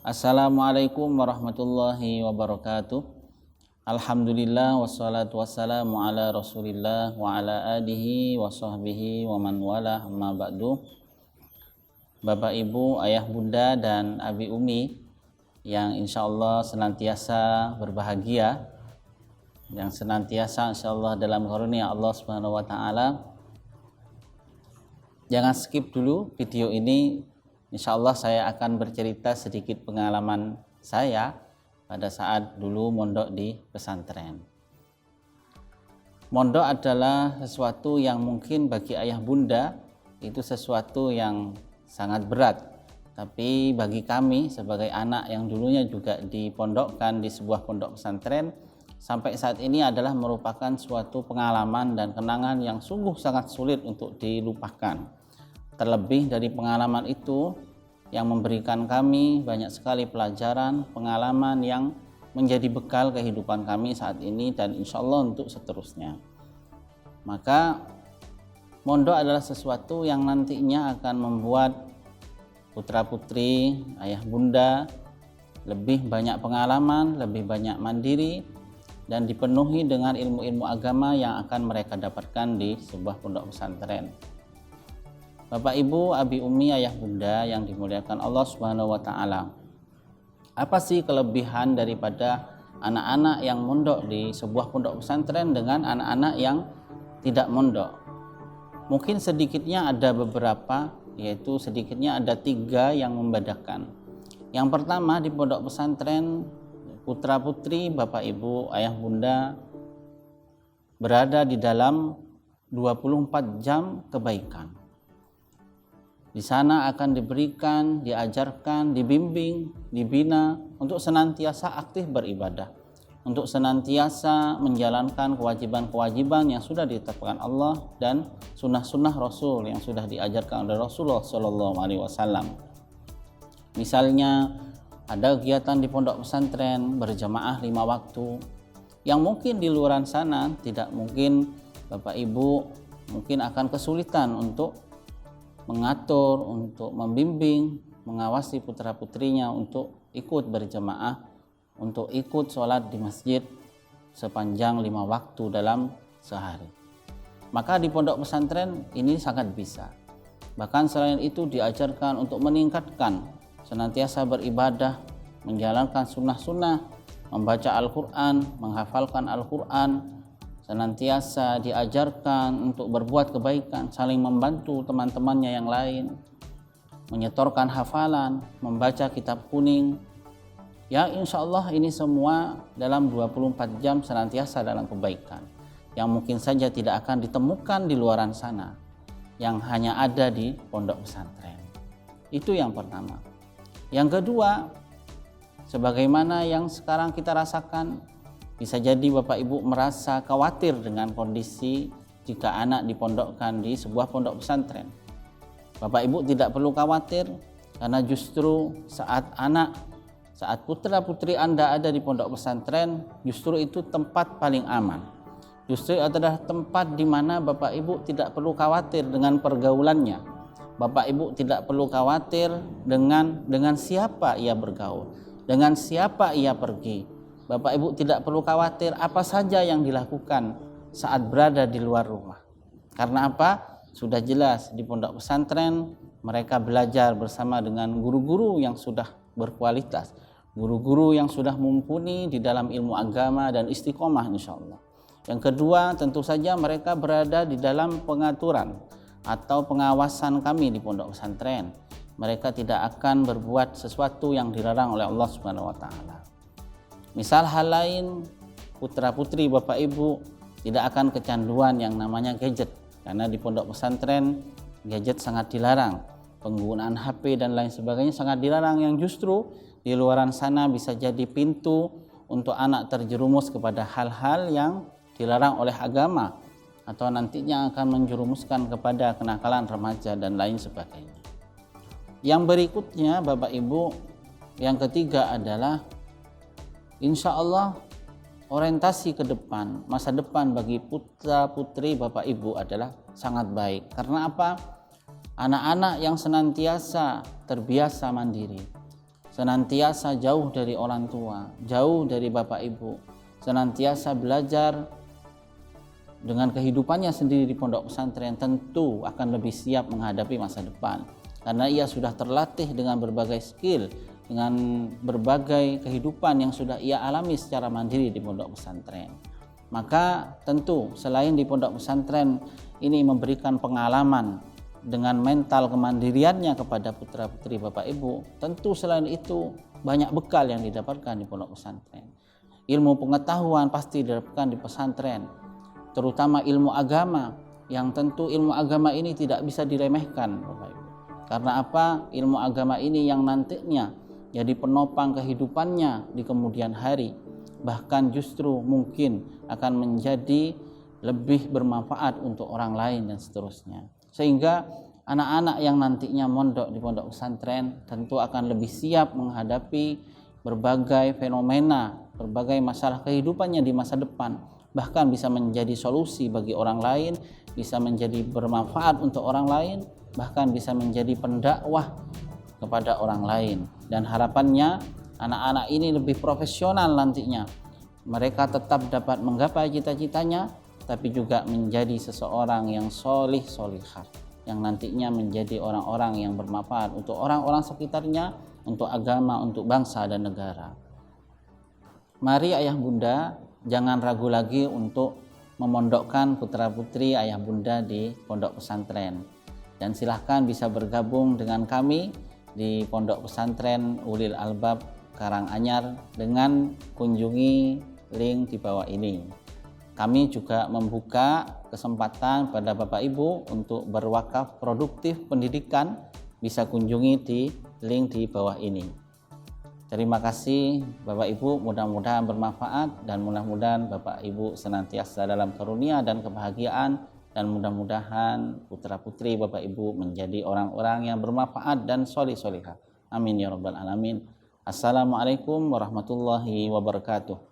Assalamualaikum warahmatullahi wabarakatuh. Alhamdulillah wassalatu wassalamu ala Rasulillah wa ala alihi wa sahbihi wa man wala amma ba'du. Bapak Ibu, ayah bunda dan abi umi yang insyaallah senantiasa berbahagia, yang senantiasa insyaallah dalam karunia Allah Subhanahu wa taala. Jangan skip dulu video ini. Insyaallah saya akan bercerita sedikit pengalaman saya pada saat dulu mondok di pesantren. Mondok adalah sesuatu yang mungkin bagi ayah bunda itu sesuatu yang sangat berat. Tapi bagi kami sebagai anak yang dulunya juga dipondokkan di sebuah pondok pesantren, sampai saat ini adalah merupakan suatu pengalaman dan kenangan yang sungguh sangat sulit untuk dilupakan. Terlebih dari pengalaman itu yang memberikan kami banyak sekali pelajaran, pengalaman yang menjadi bekal kehidupan kami saat ini dan insya Allah untuk seterusnya. Maka mondok adalah sesuatu yang nantinya akan membuat putra-putri, ayah bunda lebih banyak pengalaman, lebih banyak mandiri dan dipenuhi dengan ilmu-ilmu agama yang akan mereka dapatkan di sebuah pondok pesantren. Bapak Ibu, abi umi, ayah bunda yang dimuliakan Allah Subhanahu wa taala. Apa sih kelebihan daripada anak-anak yang mondok di sebuah pondok pesantren dengan anak-anak yang tidak mondok? Mungkin sedikitnya ada beberapa, yaitu sedikitnya ada 3 yang membedakan. Yang pertama, di pondok pesantren putra-putri, Bapak Ibu, ayah bunda berada di dalam 24 jam kebaikan. Di sana akan diberikan, diajarkan, dibimbing, dibina untuk senantiasa aktif beribadah, untuk senantiasa menjalankan kewajiban-kewajiban yang sudah ditetapkan Allah dan sunnah-sunnah Rasul yang sudah diajarkan oleh Rasulullah SAW. Misalnya ada kegiatan di pondok pesantren berjamaah 5 waktu, yang mungkin di luar sana tidak mungkin Bapak Ibu mungkin akan kesulitan untuk mengatur, untuk membimbing, mengawasi putra-putrinya untuk ikut berjamaah, untuk ikut sholat di masjid sepanjang 5 waktu dalam sehari. Maka di pondok pesantren ini sangat bisa. Bahkan selain itu diajarkan untuk meningkatkan, senantiasa beribadah, menjalankan sunnah-sunnah, membaca Al-Quran, menghafalkan Al-Quran, senantiasa diajarkan untuk berbuat kebaikan, saling membantu teman-temannya yang lain, menyetorkan hafalan, membaca kitab kuning. Ya insya Allah ini semua dalam 24 jam senantiasa dalam kebaikan, yang mungkin saja tidak akan ditemukan di luaran sana, yang hanya ada di pondok pesantren. Itu yang pertama. Yang kedua, sebagaimana yang sekarang kita rasakan, bisa jadi Bapak Ibu merasa khawatir dengan kondisi jika anak dipondokkan di sebuah pondok pesantren. Bapak Ibu tidak perlu khawatir, karena justru saat putra-putri Anda ada di pondok pesantren, justru itu tempat paling aman. Justru adalah tempat di mana Bapak Ibu tidak perlu khawatir dengan pergaulannya. Bapak Ibu tidak perlu khawatir dengan siapa ia bergaul, dengan siapa ia pergi. Bapak Ibu tidak perlu khawatir apa saja yang dilakukan saat berada di luar rumah. Karena apa? Sudah jelas di pondok pesantren mereka belajar bersama dengan guru-guru yang sudah berkualitas, guru-guru yang sudah mumpuni di dalam ilmu agama dan istiqomah insya Allah. Yang kedua, tentu saja mereka berada di dalam pengaturan atau pengawasan kami di pondok pesantren. Mereka tidak akan berbuat sesuatu yang dilarang oleh Allah Subhanahu wa taala. Misal hal lain, putra-putri Bapak Ibu tidak akan kecanduan yang namanya gadget, karena di pondok pesantren gadget sangat dilarang. Penggunaan HP dan lain sebagainya sangat dilarang, yang justru di luaran sana bisa jadi pintu untuk anak terjerumus kepada hal-hal yang dilarang oleh agama, atau nantinya akan menjerumuskan kepada kenakalan remaja dan lain sebagainya. Yang berikutnya Bapak Ibu, yang ketiga adalah insya Allah orientasi ke depan, masa depan bagi putra-putri Bapak Ibu adalah sangat baik. Karena apa? Anak-anak yang senantiasa terbiasa mandiri, senantiasa jauh dari orang tua, jauh dari bapak ibu, senantiasa belajar dengan kehidupannya sendiri di pondok pesantren, tentu akan lebih siap menghadapi masa depan. Karena ia sudah terlatih dengan berbagai skill, dengan berbagai kehidupan yang sudah ia alami secara mandiri di pondok pesantren. Maka tentu selain di pondok pesantren ini memberikan pengalaman dengan mental kemandiriannya kepada putra-putri bapak ibu, tentu selain itu banyak bekal yang didapatkan di pondok pesantren. Ilmu pengetahuan pasti didapatkan di pesantren, terutama ilmu agama, yang tentu ilmu agama ini tidak bisa diremehkan bapak ibu. Karena apa? Ilmu agama ini yang nantinya jadi penopang kehidupannya di kemudian hari, bahkan justru mungkin akan menjadi lebih bermanfaat untuk orang lain dan seterusnya. Sehingga anak-anak yang nantinya mondok di pondok pesantren tentu akan lebih siap menghadapi berbagai fenomena, berbagai masalah kehidupannya di masa depan, bahkan bisa menjadi solusi bagi orang lain, bisa menjadi bermanfaat untuk orang lain, bahkan bisa menjadi pendakwah kepada orang lain. Dan harapannya anak-anak ini lebih profesional nantinya. Mereka tetap dapat menggapai cita-citanya, tapi juga menjadi seseorang yang solih solihah, yang nantinya menjadi orang-orang yang bermanfaat untuk orang-orang sekitarnya, untuk agama, untuk bangsa dan negara. Mari ayah bunda jangan ragu lagi untuk memondokkan putra-putri ayah bunda di pondok pesantren. Dan silahkan bisa bergabung dengan kami di Pondok Pesantren Ulil Albab Karanganyar dengan kunjungi link di bawah ini. Kami juga membuka kesempatan pada Bapak Ibu untuk berwakaf produktif pendidikan, bisa kunjungi di link di bawah ini. Terima kasih Bapak Ibu, mudah-mudahan bermanfaat dan mudah-mudahan Bapak Ibu senantiasa dalam karunia dan kebahagiaan, dan mudah-mudahan putra-putri Bapak Ibu menjadi orang-orang yang bermanfaat dan solih-solihah. Amin ya rabbal alamin. Assalamualaikum warahmatullahi wabarakatuh.